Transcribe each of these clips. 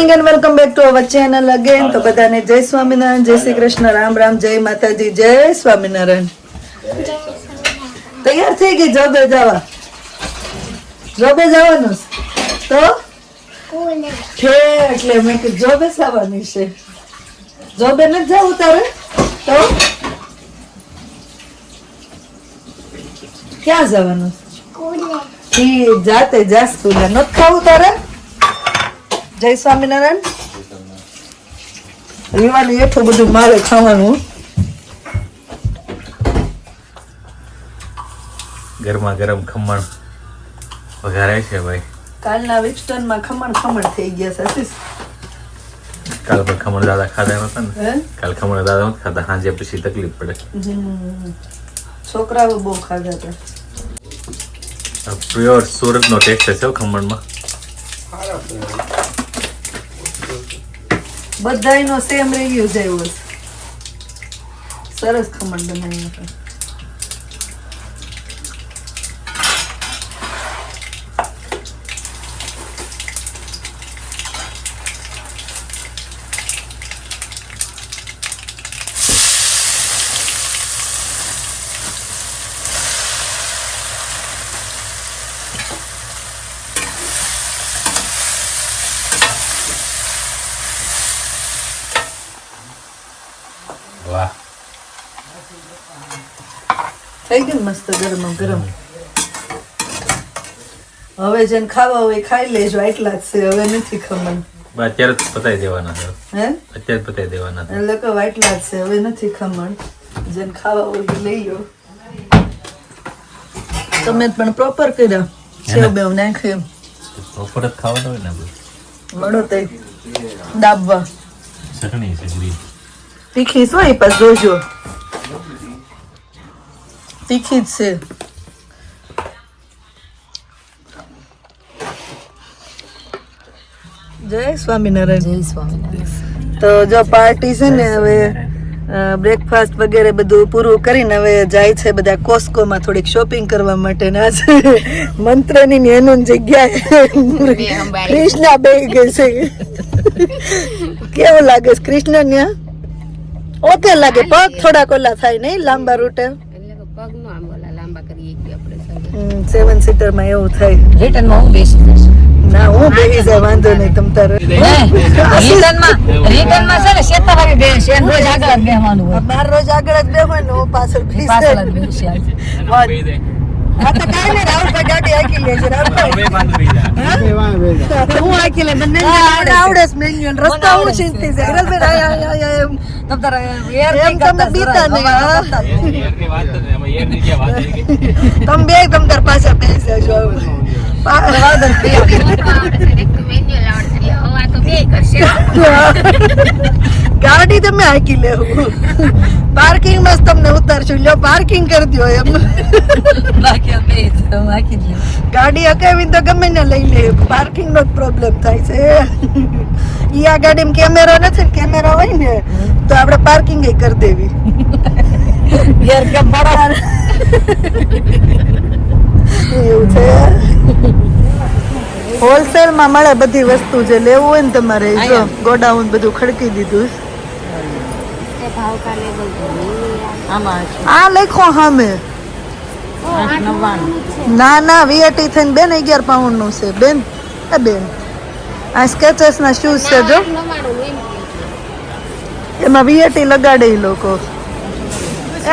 Morning and welcome back to our channel again. તો બધાને જય સ્વામિનારાયણ, જય શ્રી કૃષ્ણ, રામ રામ, જય માતાજી, જય સ્વામિનારાયણ. તૈયાર થઈ ગઈ જોબે જવા? જોબે જવાનું તો એટલે મેં કીધું જોબે જવાની છે. જોબે નથી જવું તારે? તો ક્યાં જવાનું? જાતે જા સ્કૂલે. નથી ખાવું તારે? જય સ્વામિનારાયણ. રીવાનું એટલું બધું મારે ખાવાનું. ગરમા ગરમ ખમણ વઘારે છે ભાઈ. કાલના વિક્સ્ટનમાં ખમણ થઈ ગયા સતીશ. કાલ પર ખમણ દાદા ખાધા હતા ને. કાલ ખમણ દાદા નથી ખાધા, સાંજે પછી તકલીફ પડે. છોકરાઓ બહુ ખાધા હતા. પ્યોર સુરત નો ટેસ્ટ છે ખમણમાં. બધાયનો સેમ રિવ્યુ જ આવ્યો છે. સરસ ખમણ બનાવ્યા હતા. વાહ, થઈ ગયું મસ્ત ગરમ ગરમ. હવે જેને ખાવા હોય ખાઈ લેજો, એટલા જ છે. હવે નથી ખમણ. અત્યારે જ પતાવી દેવાના છે. હે અત્યારે પતાવી દેવાના છે. એટલે કહો એટલા જ છે. હવે નથી ખમણ. જેને ખાવા હોય લઈ લો. તમે પણ પ્રોપર કર્યા સેવ બેવ નાખે એમ પ્રોપર જ ખાવાનું હોય ને. મળો તે દાબવા. ચટણી છે ગ્રીન. તીખી શું એ પાસ જોજો. તીખી જ છે. જય સ્વામિનારાયણ. જય સ્વામિનારાયણ. તો જો પાર્ટી છે ને હવે બ્રેકફાસ્ટ વગેરે બધું પૂરું કરીને હવે જાય છે બધા કોસ્કોમાં થોડીક શોપિંગ કરવા માટે. ને આજે મંત્રની એનું જગ્યાએ કૃષ્ણા બે ગઈ છે. કેવું લાગે છે કૃષ્ણ ત્યાં? ઓકે લાગે. પગ થોડાક ઓલા થાય નહીં લાંબા રૂટે. 7 સીટર માં એવું થાય. રિટર્ન માં હું બેસી જઈશ. ના હું બેસી જાય, વાંધો નહીં. તમ તારે રિટર્ન માં છે ને શેતા વાગે બેસે. રોજ આગળ જ બેહવાનું હોય. બાર રોજ આગળ જ બેહવાનું, હું પાછળ પાછળ જ બેસે. હા તો કાંઈ નહીં, રાહુલભાઈ ગાડી હાંકી લેજે. રાહુલભાઈ હું હાંકી લે. મને આવડે છે મેન્યુઅલ. રસ્તા હું શીખતી છે. તમ તારે એમ તમે બીતા નહીં. તમે બે તમ તાર પાછા બેસી જજો. ગાડી તમે હાંકી લેવું. પાર્કિંગ માં તમને ઉતારશું. લ્યો પાર્કિંગ કરી દો એમ. ગાડી હકાવી તો ગમે ને લઈ લે. પાર્કિંગ નો જ પ્રોબ્લેમ થાય છે. ઈ આ ગાડીમાં કેમેરો નથી ને. કેમેરા હોય ને તો આપણે પાર્કિંગ કરી દેવી. એવું છે. હોલસેલ માં મળે બધી વસ્તુ. જે લેવું હોય ને તમારે જો ગોડાઉન બધું ખડકી દીધું. આ લખો સામે. ના ના વીઆઈટી થઈને બેન 11 પાઉન્ડ નું છે બેન. બેન આ સ્કેચર્સ ના શૂઝ છે જો. એમાં વીઆઈટી લગાડે ઈ લોકો.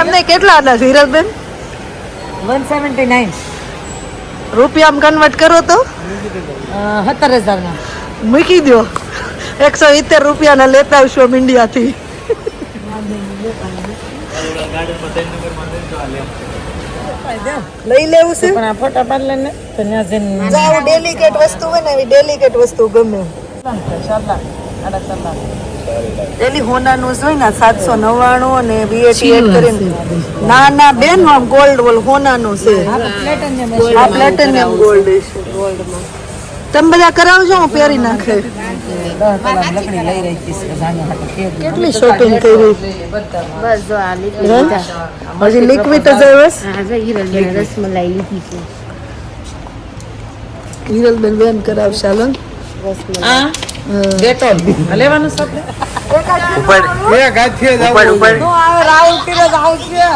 એમને કેટલા હતા ધીરજબેન? 179 રૂપિયામાં કન્વર્ટ કરો તો 17,000 ના મૂકી દો. 170 રૂપિયાના લેતા આવશો ઇન્ડિયા થી. લઈ લેવું છે પણ આ ફોટા પાડલે ને તો ત્યાં જઈને જાવ. ડેલિકેટ વસ્તુ હોય ને એવી ડેલિકેટ વસ્તુ ગમે. ડેલી હોનાનું હોય ને 799 અને વીએટી એડ કરીને. ના ના બેન ગોલ્ડ વોલ હોનાનું છે. આ પ્લેટિનમ ગોલ્ડ છે. તમે બધા કરાવજો, હું પહેરી નાખે. કેટલી શોપિંગ કરી? હજી લિક્વિડ જ રસમલાઈ લીધી છે. હિરલબેન બેન કરાવશે. હાલો ડેટોલ લેવાનું છે આપણે ઉપાડ એ ગાંઠીએ જ ઉપાડ આવવું ઉપાડ રાહુલ તીરજ આવશે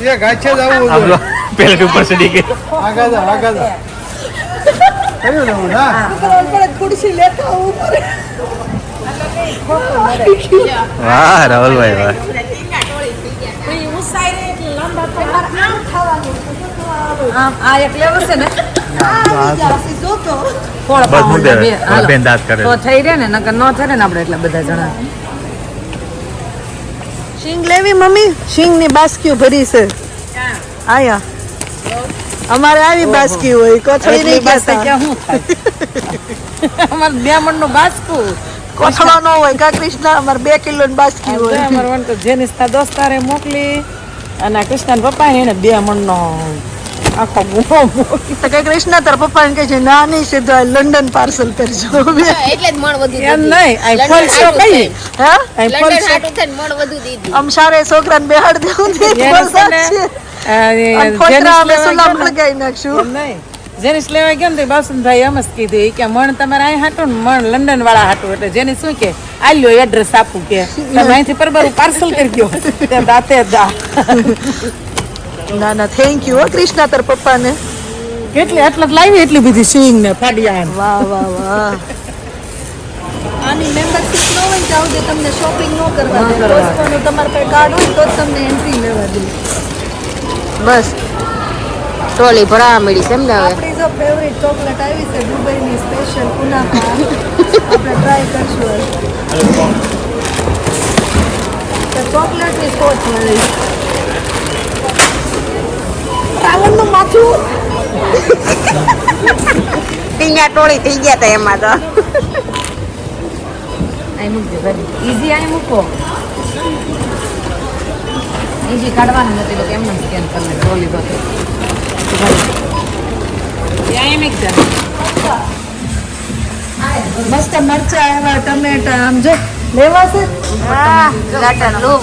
એ ગાંઠીએ જ આવવું આપણો પેલેટ ઉપર ચડી ગઈ આગળ જા કયું જવું ના ખુરશી લેતા ઉપર વાહ રાહુલભાઈ વાહ આ એક લેવું છે ને જોતો ફોળ બસ મૂકી દે. બે હાલો. બેન દાંત કરે તો થઈ રહે ને નકર ન થાય ને આપણે એટલા બધા જણા શીંગ લેવી મમ્મી શીંગ ની બાસ્કીઓ ભરી છે આયા અમારે આવી બાસ્કી હોય કોથળી નહીં કહેતા ક્યાં શું થાય અમારે 2 મણનું બાસકું કોથળો ન હોય કા કૃષ્ણ અમારે 2 કિલો ની બાસ્કી હોય અમારે વન તો જેનિસના દોસ્તારે મોકલી અને આ કૃષ્ણ પપ્પા એને 2 મણનો આખો ગુફો તો કે કૃષ્ણ તાર પપ્પા કહે છે ના નહીં સીધો લંડન પાર્સલ કરજો એટલે જ મણ વધુ એમ નહીં આ ફોલ શો કઈ હે આ ફોલ લંડન શો હાટું થઈને મણ વધુ દીધી આમ સારે છોકરાને બેહાડ દેવું છે ફોટરા અમે સુલામ લગાવી નાખશું જેનિસ લેવા ગયો ને તો બાસુભાઈ એમ જ કીધું ઈ કે મણ તમારે અહીં હાટું ને મણ લંડન વાળા હાટું એટલે જેની શું કે આલ્યો એડ્રેસ આપું કે તમે અહીંથી પરબર પાર્સલ કરી દો તે દાતે દા ના ના થેન્ક યુ હો કૃષ્ણ તાર પપ્પાને કેટલી એટલે લાવી એટલી બધી સિંગ ને ફાડિયા વાહ વાહ વાહ આની મેમ્બરશિપ ન હોય તો આવજે તમને શોપિંગ ન કરવા દે દોસ્તોનું તમારા પાસે કાર્ડ હોય તો જ તમને એન્ટ્રી લેવા દે બસ ટ્રોલી ભરાવા મળી છે ને હવે આપણી જો ફેવરિટ ચોકલેટ આવી છે દુબઈની સ્પેશિયલ કુનાફા આપણે ટ્રાય કરશું તો ચોકલેટની સોચ મળી રાવણનું માથું ટીંગા ટોળી થઈ ગયા તા એમાં તો અહીં મૂકજો ઈઝી અહીં મૂકો ઈઝી કાઢવાનું નથી લોકો એમને સ્કેન કરીને ટ્રોલી પર ત્યાં એમ મસ્ત મરચા આવ્યા ટમેટા આમ જો લેવા છે ગાટર લૂમ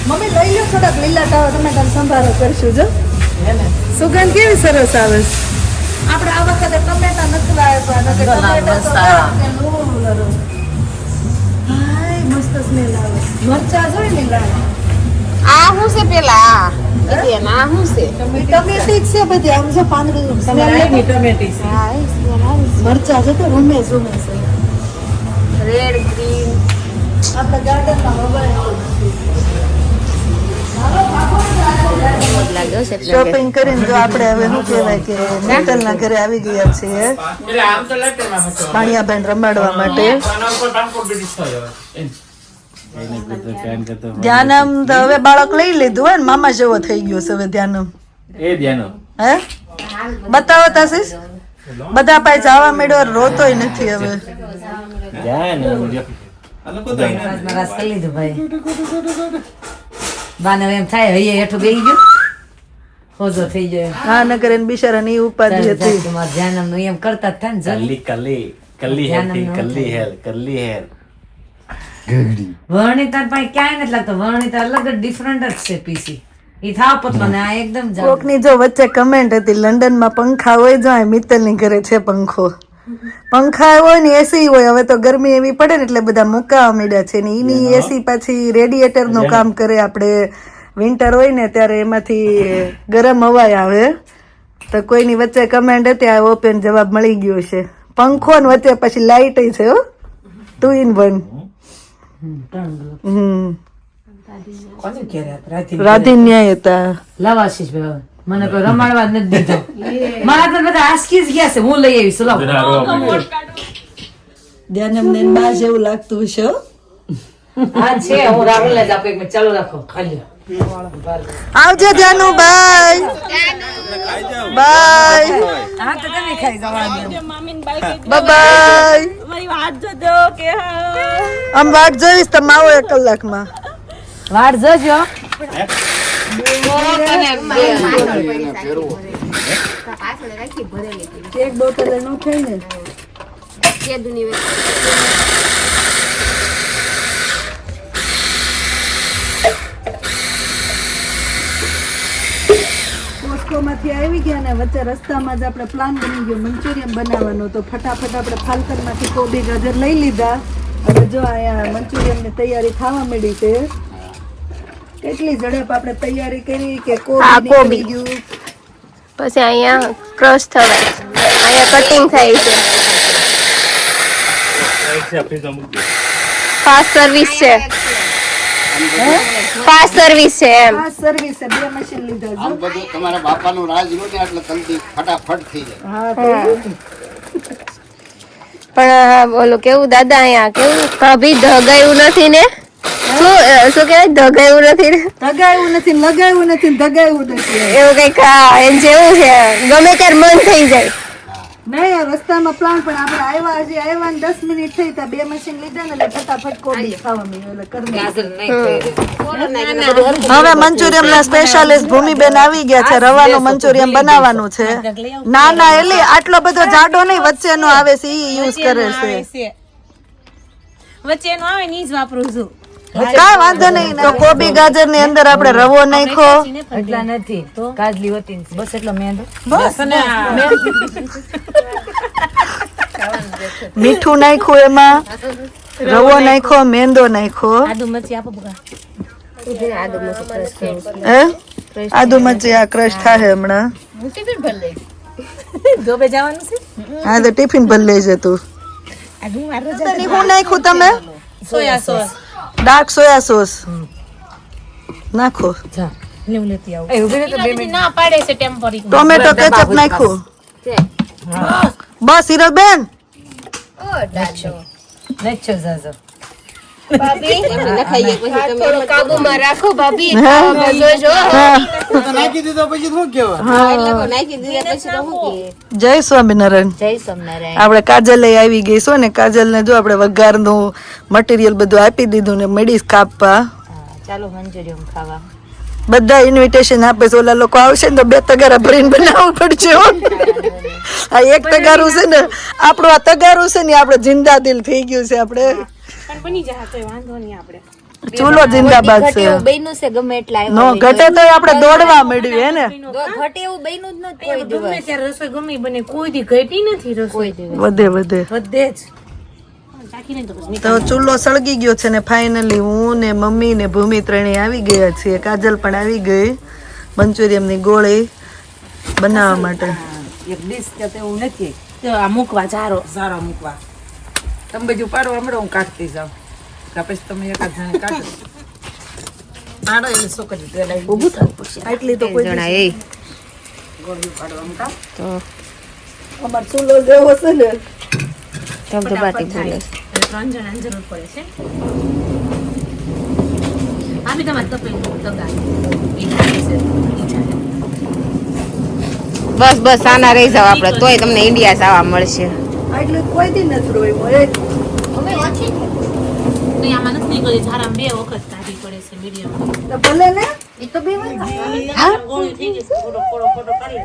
મમ્મી લઈ લો થોડાક લીલા ટમેટા સંભારો કરશું જો સુગંધ કેવી સરસ આવે છે આપણે આ વખતે ટમેટા નથી લાવ્યા મસ્ત સ્મેલ આવે મરચા જોઈ લીલા આ શું છે પેલા આ શું છે ટમેટી છે બધી આમ જો પાંદડું સ્મેલ ટમેટી છે મરચા છે તો રૂમે રૂમે છે રેડ ગ્રીન આપણે ગાર્ડનમાં લાગ્યો છે શોપિંગ કરીને જો આપણે હવે શું કહેવાય કે નેતલના ઘરે આવી ગયા છીએ પાણીયાબેન રમાડવા માટે ધ્યાનમ તો હવે બાળક લઈ લીધું હોય ને મામા જેવો થઈ ગયો છે હવે ધ્યાનમ એ ધ્યાનો હે બતાવો તાસીસ બધા પાસે જવા મળ્યો રોતોય નથી હવે રસ કરી લીધું ભાઈ બાને એમ થાય હૈયે હેઠું બેહી ગયું હોજો થઈ જાય હા નગર એને બિચારાની ઉપાધિ હતી ધ્યાન એમ કરતા જ થાય ને કલ્લી હેર વર્ણિતા પાસે ક્યાંય નથી લાગતો વર્ણિતા અલગ જ ડિફરન્ટ જ છે પીસી ઈ થાવ પતલો ને આ એકદમ કોકની જો વચ્ચે કમેન્ટ હતી લંડનમાં પંખા હોય જો આ મિત્તલની ઘરે છે પંખો પંખા હોય ને એસી હોય હવે તો ગરમી એવી પડે ને એટલે બધા મુકાવા માંડ્યા છે ને એની એસી પાછી રેડિએટર નું કામ કરે આપણે વિન્ટર હોય ને ત્યારે એમાંથી ગરમ હવાય આવે તો કોઈની વચ્ચે કમેન્ટ હતી આ ઓપન જવાબ મળી ગયો છે પંખો ને વચ્ચે પછી લાઇટ છે હો 2 in 1 રાધી ન્યાય હતા લવાશીશ ભાઈ મને કોઈ રમાડવા જ નથી દીધો મારા તો બધા આસકી જ ગયા છે હું લઈ આવીશ લાવ ધ્યાન અમને બા જેવું લાગતું છે હો. હા છે હું રાહુલ જ આપે એક ચાલુ રાખો ખાલી આવજો ધ્યાનુ બાય બાય હા તો તમે ખાઈ જવાનું બાય આમ વાટ જોઈશ તમે આવો 1 કલાકમાં વાટ જોજો એક બોટલ નો ખાય ને મેક્સિકોમાંથી આવી ગયા ને વચ્ચે રસ્તામાં જ આપણે પ્લાન બની ગયો મંચુરિયન બનાવવાનો. તો ફટાફટ આપણે ફાલ્કનમાંથી કોબી ગાજર લઈ લીધા અને જો અહીંયા મંચુરિયનની તૈયારી થવા મળી છે. કેટલી ઝડપ આપણે તૈયારી કરી કે કોબી નીકળી ગયું. પછી અહીંયા ક્રશ થવાય, અહીંયા કટિંગ થાય છે. ફાસ્ટ સર્વિસ છે, ફાસ્ટ સર્વિસ છે એમ. આ સર્વિસ છે, 2 મશીન લીધા છે. આમ બધું તમારા બાપાનું રાજ રહ્યું ને એટલે જલ્દી ફટાફટ થઈ જાય. હા તો પણ બોલો કેવું દાદા અહીંયા કેવું ભાભી ધગાયું નથી ને? શું કહેવાય? ધગાયું નથી ને? ધગાયું નથી, લગાયું નથી, ધગાયું નથી. એવું કઈક એમ જેવું છે, ગમે ત્યારે મન થઈ જાય. નહીં રસ્તામાં પ્લાન પણ આપણે આવ્યા હજી આવ્યા ને 10 મિનિટ થઈ ત્યાં 2 મશીન લીધા ને એટલે ફટાફટ કોબી ખાવા મળ્યું એટલે હવે મંચુરિયન ના સ્પેશિયાલિસ્ટ ભૂમિબેન આવી ગયા છે. રવાનું મંચુરિયન બનાવવાનું છે. ના ના એલી આટલો બધો જાડો નહીં, વચ્ચેનો આવે છે ઈ યુઝ કરે છે. વચ્ચેનો આવે ને ઈ જ વાપરું છું. કાંઈ વાંધો નહીં. તો કોબી ગાજર ની અંદર આપણે રવો નાખ્યો, એટલા નથી તો કાજલી હોતી બસ એટલો મેંદો મીઠું નાખ્યું, એમાં રવો નાખ્યો, મેંદો નાખ્યો. આદુ મરચી આપો બગા આદુ મરચી આ ક્રશ થાય હમણાં. ધોબે જવાનું છે. હા તો ટિફિન ભરી લેજે તું. શું નાખ્યું તમે? Soya sauce dark soya sauce નાખો. લેવું લેતી આવું ના પાડે છે ટેમ્પરી ટોમેટો કેચઅપ નાખ્યું. બસ હિરલબેન નેચર ઝાઝો કાબુમાં રાખો ભાભી. નાખી દીધો પછી શું કહેવાય? જય સ્વામિનારાયણ. જય સોમનારાયણ. આપણે કાજલ આવી ગઈ છો ને, કાજલ ને જો આપણે વઘારનું મટીરિયલ બધું આપી દીધું ને મેડીસ કાપવા. ચાલો મંચુરિયન ખાવા. બધા ઇન્વિટેશન આપે છે. ઓલા લોકો આવશે ને તો 2 તગારા ભરીને બનાવવું પડશે. આ 1 તગારું છે ને આપણું, આ તગારું છે ને આપણે જિંદા દિલ થઈ ગયું છે. આપણે પણ બની જાય તો વાંધો નહીં. આપણે ચૂલો જિંદાબાદ છે. બન્યું છે ગમે એટલા નો ઘટે તો આપણે દોડવા મળ્યું હે ને. ઘટે એવું બન્યું જ નથી. ગમે ત્યારે રસોઈ ગમે બને, કોઈ દી ઘટી નથી રસોઈ. વધે વધે વધે જ. તો ચૂલો સળગી ગયો છે ને ફાઇનલી હું ને મમ્મી ને ભૂમિ ત્રણેય આવી ગયા છીએ. કાજલ પણ આવી ગઈ મંચુરિયન ની ગોળી બનાવવા માટે. એક ડીશ કે તેવું નથી. તો આ મૂકવા જારો સારા મૂકવા તમે બધું પાડો હમણાં હું કાઢતી જાઉં. પછી તમે એકાદ જણે કાઢો. આડો એટલે છોકરી પેલા ઊભું થવું પડશે. આટલી તો કોઈ જણા એ ગોળીઓ પાડવાનું કામ. તો અમાર ચૂલો જેવો છે ને. ધબધબાતી બોલે. 3 જણાની જરૂર પડે છે. આ બી તમારે તપેલું બસ બસ આના રહી જાવ આપણે, તોય તમને ઇન્ડિયા જવા મળશે. આટલી કોઈ દી નથી રોયું. નહીં આમાં નથી નીકળી. ધારામાં 2 વખત કાઢી પડે છે મીડિયમ. તો ભલે ને ગોળી થઈ ગઈ છે. થોડો કાઢી લે.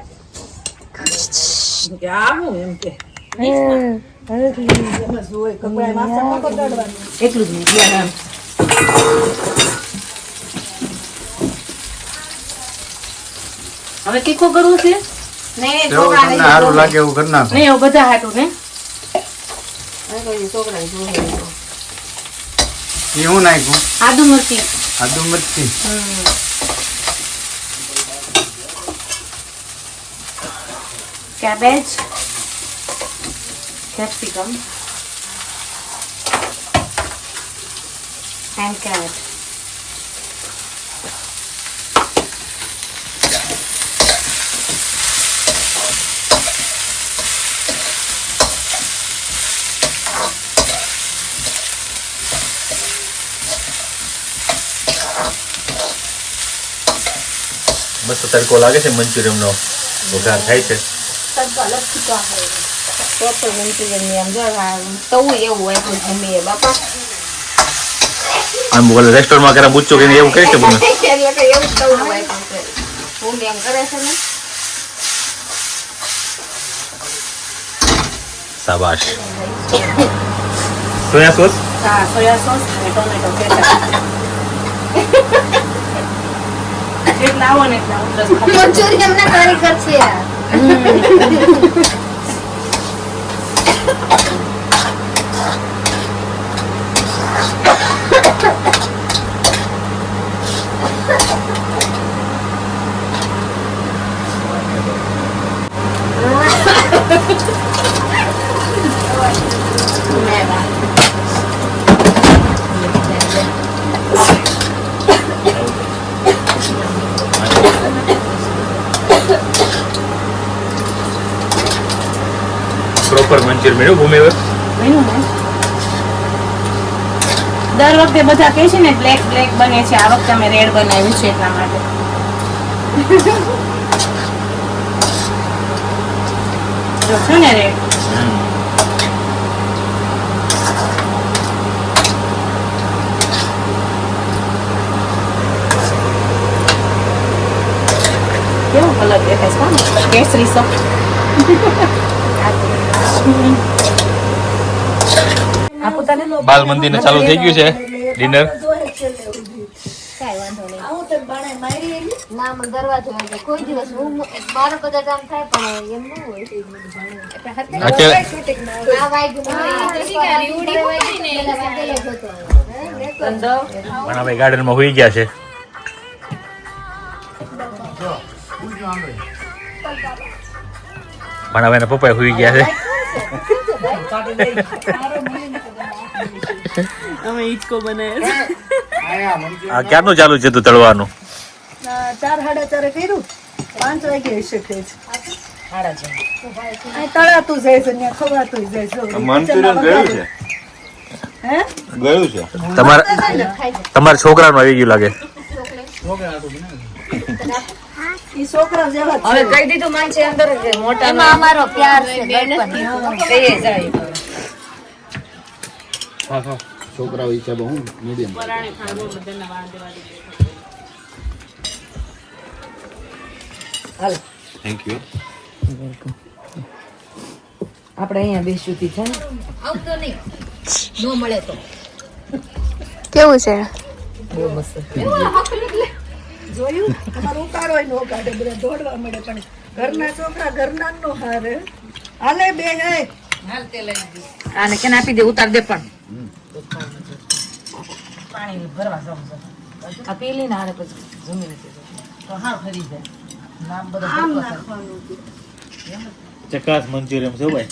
કે આવું એમ કે એટલું જ નહીં. હવે તીખું કરવું છે તમને સારું લાગે એવું કરી નાખો. નહીં એવું બધા હાટું ને એ હું નાખ્યું આદુ મરચી આદુ મરચી cabbage, capsicum, and carrot. મસ્ત તડકો લાગે છે મંચુરિયન નો વઘાર થાય છે. પ્રોપર મંચુરિયન ની આમ જો તવું એવું હોય તો જમીએ બાપા. આમ બોલે રેસ્ટોરન્ટમાં કરે બુચ્ચો કે એવું કરી છે બોલે. એટલે કે એવું તવું હોય તો હું એમ કરે છે ને. શાબાશ. સોયા સોસ હા સોયા સોસ અને ટોમેટો કેચઅપ. એટલે આવો ને એટલે ઉધરસ મંચુરિયન એમના કારીગર છે પ્રોપર મંચુરિયન મેળવ્યું ભૂમિ હવે દર વખતે બધા કહે છે ને બ્લેક બ્લેક બને છે આ વખતે અમે રેડ બનાવ્યું છે એટલા માટે જો છે ને રેડ કેવું કલર દેખાય છે કેસરી સબ બાલ મંદિર ને ચાલુ થઈ ગયું છે ડિનર ના મને દરવાજો વાગે કોઈ દિવસ હું મારો કદાચ આમ થાય પણ એમ ન હોય અત્યારે આ વાગ્યું ભાણાભાઈ ગાર્ડન માં હોઈ ગયા છે ભાણાભાઈ ના પપ્પા હોઈ ગયા છે અમે ઈચકો બનાવ્યો આ ક્યારનું ચાલુ છે તું તળવાનું 4:30 કર્યું 5 વાગે હશે તે તળાતું જાય છે ને ખવાતું જાય છે મંચુરિયન ગયું છે હે ગયું છે તમારા છોકરાનું આવી ગયું લાગે ઈ છોકરા જેવા જ હવે કહી દીધું માન છે અંદર જ મોટા એમાં અમારો પ્યાર છે ગણપતિ કહીએ જાય છોકરાઓ ઈચ્છા બહુ મીડિયમ થેન્ક યુ આપણે અહીંયા બેસ્યું થી છે ને આવતો નહીં નો મળે તો કેવું છે જોયું તમારો ઉતારો નો કાઢે બધા દોડવા મળે પણ ઘરના છોકરા ઘરના નો હારે હાલે બે હે આને કેને આપી દે ઉતાર દે પણ પાણી ભરવા જાઉં છું આ પેલી ના હારે પછી જમી નથી તો હા ફરી જાય નામ બધું ચકાસ મંચુરિયન છે ભાઈ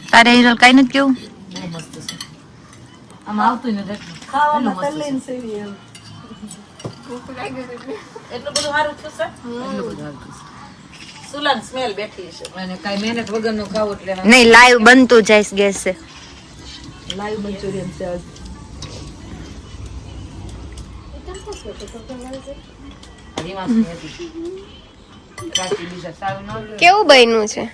તારે હિરલ કઈ નથી કેવું બહુ મસ્ત છે આમ આવતું નથી ખાવામાં તલ્લીન સેવી એમ એટલું બધું સારું થશે એટલું બધું સારું થશે સુલન સ્મેલ બેઠી છે મને કઈ મહેનત વગરનું ખાવું એટલે નહીં લાઈવ બનતું જાય ગેસ છે લાઈવ મંચુરિયન છે આજ કેવું બન્યું છે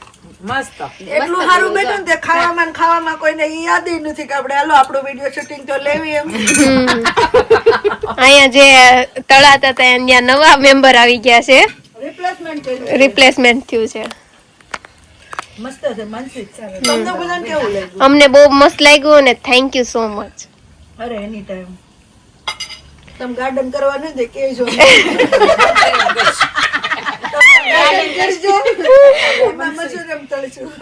મસ્ત એટલું સારું બેઠું ને તે ખાવામાં ને ખાવામાં કોઈને ઈ યાદ ય નથી કે આપણે હાલો આપણું વિડીયો શૂટિંગ તો લેવી એમ અહીંયા જે તળાતા હતા ત્યાં નવા મેમ્બર આવી ગયા છે રિપ્લેસમેન્ટ રિપ્લેસમેન્ટ થયું છે મસ્ત છે માનસિક તમને બધાને કેવું લાગ્યું અમને બહુ મસ્ત લાગ્યું અને થેન્ક યુ સો મચ અરે એની ટાઈમ તમે ગાર્ડન કરવા ન દે કેજો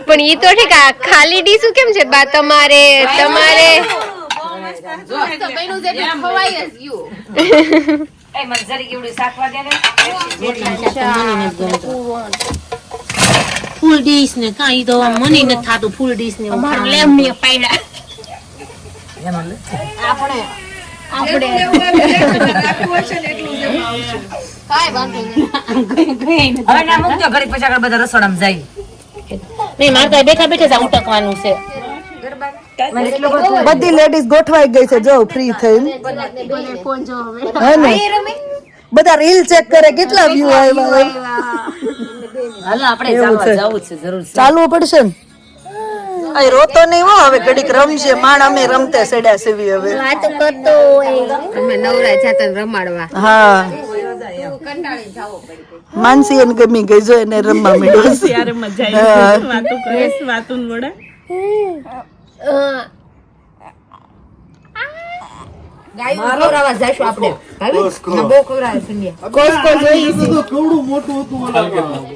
પણ ઈ તો ઠીક આ ખાલી ડીશું કેમ છે બા તમારે તમારે એ મને જરી કેવડી શાકવા દે ને ફૂલ ડીશ ને કાઈ તો મને નથી થાતું ફૂલ ડીશ ને લેમની પાયડા આપણે હવે ના મૂકજો ઘડી પછી આગળ બધા રસોડામાં જાય નહીં મારે તો બેઠા બેઠા જ ઉટકવાનું છે બધી લેડીઝ ગોઠવાઈ ગઈ છે જો ફ્રી થઈને હે ને બધા રીલ ચેક કરે કેટલા વ્યૂ આવ્યા હાલો આપણે ચાલવા જવું છે જરૂર છે ચાલવું પડશે ને અહીં રોતો નહીં હો હવે ઘડીક રમશે માણ અમે રમતે સેડા સેવી હવે વાતો કરતો હોય અમે નવરા જાતા રમાડવા હા માનસી એને ગમી ગઈ જો એને રમવા મળ્યો યાર મજા આવી વાતો કરે વાતુન વડા ગાયું ખવડાવવા જઈશું આપણે ભાભી ના બહુ ખવડાવે સુનિયા કોસ્કો જોઈ છે કેવડું મોટું હતું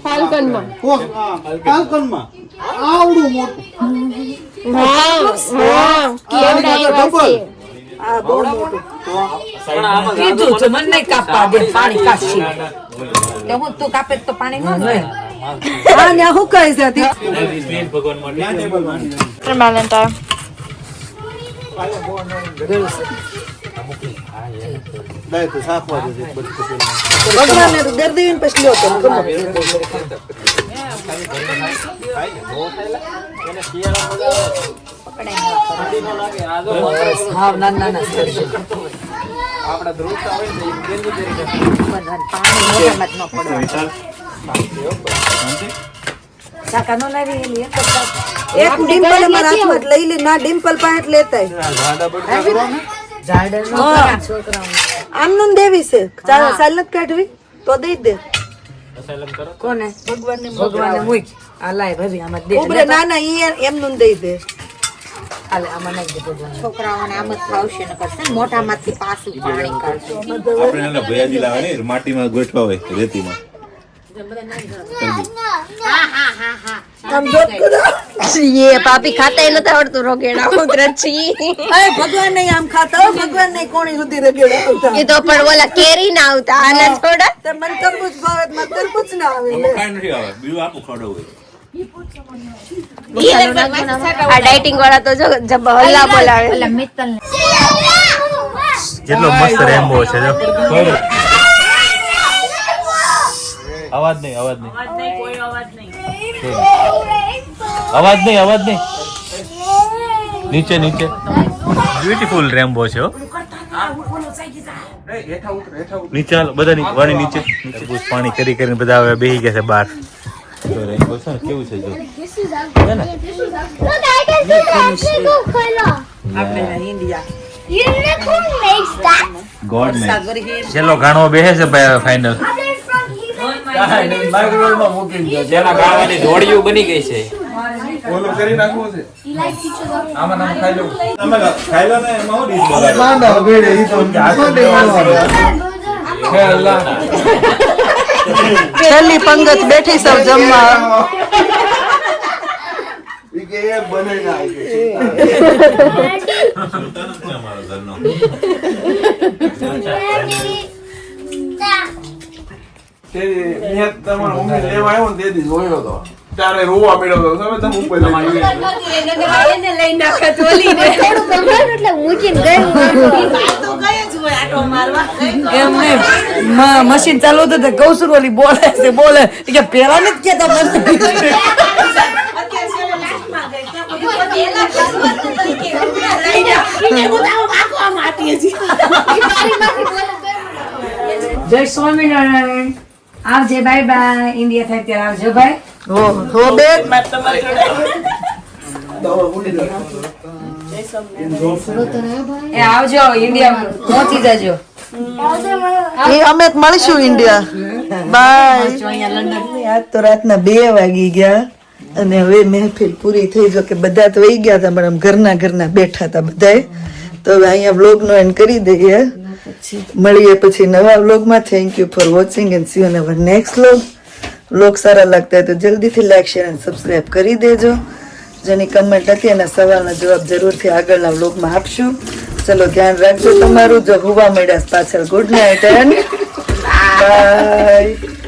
ફાલ્કનમાં ફાલ્કનમાં આવડું મોટું હા કેવડા એવા છે આ બહુ મોટું કીધું તો મને નહીં કાપવા દે પાણી કાઢશી તો હું તું કાપે તો પાણી ન જાય હા ને હું કહી છે ભગવાન માટે વેલેન્ટાઇન ભગવાન ને દર્દી પછી લ્યો તો ગમો. હા ના ના ના પાણી મોઢામાં જ ન પડે શાકા નો લાવી એની એક ડિમ્પલ અમારા હાથમાં જ લઈ લે ના ડિમ્પલ પાસે લેતા આમનું દેવી છે સાલત કાઢવી તો દઈ દે કોને ભગવાનને મૂક આ લાય ભાભી આમાં દે ઉભરે ના ના ઈ એમનું દઈ દે આલે આમાં નાખી દે ભગવાન છોકરાઓને આમ જ ફાવશે ન કરશે મોઢામાંથી પાછું પાણી કાઢશે આપણે એના ભૈયાજી લાવે ને માટીમાં ગોઠવા હોય રેતીમાં ये पापी खाता ही नता आवडતું રોગેડા ઉતરત છી અરે ભગવાન નહીં આમ ખાતા હો ભગવાન નહીં કોણી સુધી રગેડા આવતા એ તો પણ ઓલા કેરી ના આવતા આના થોડા તે મન તરબૂચ ભાવે મન તરબૂચ ના આવે એમાં કાંઈ નથી આવે બીજું આપું ખવડાવું આ ડાયટિંગ વાળા તો જો જબ હલ્લા બોલાવે કેટલો મસ્ત રેમ્બો છે જો અવાજ નહીં અવાજ નહીં નીચે નીચે બ્યુટીફુલ રેમ્બો છે હો. નીચે હાલો બધા વાણી નીચે તરબૂચ પાણી કરી કરીને બધા હવે બેહી ગયા છે બહાર તો રેમ્બો છે ને કેવું છે જો ગોડ મે ચલો ગાણો બેહે છે ફાઇનલ જેના ગાવાની જોડિયું બની ગઈ છે ઓલું કરી નાખવું છે આમાં નામ ખાઈ લો તમે ખાઈ લો ને એમાં હું ડીશ હે અલ્લાહ છેલ્લી પંગત બેઠી સૌ જમવા અમારો ઘરનો ત્યારે રોવા મળ્યો હતો તમે ઉપર મશીન ચાલુ હતું તો કૌસુર ઓલી બોલે છે બોલે કે પેલા નથી કેતા જય સ્વામિનારાયણ આવજે બાય બાય ઇન્ડિયા થાય ત્યારે આવજો ભાઈ હો બેન એ આવજો ઇન્ડિયા પહોંચી જજો એ અમે મળીશું ઇન્ડિયા બાય આજ તો રાતના 2 વાગી ગયા અને હવે મહેફિલ પૂરી થઈ જો કે બધા તો વહી ગયા હતા પણ ઘરના બેઠા હતા બધાએ તો હવે અહીંયા વ્લોગ નો એન્ડ કરી દઈએ મળીએ પછી નવા વ્લોગમાં thank you for watching and see you in our next vlog સારા લાગતા હોય તો જલ્દીથી લાઈક શેર અને સબસ્ક્રાઇબ કરી દેજો જેની કમેન્ટ હતી એના સવાલના જવાબ જરૂરથી આગળના વ્લોગમાં આપશું ચલો ધ્યાન રાખજો તમારું જો હુવા મળ્યા પાછળ ગુડ નાઇટ એન્ડ બાય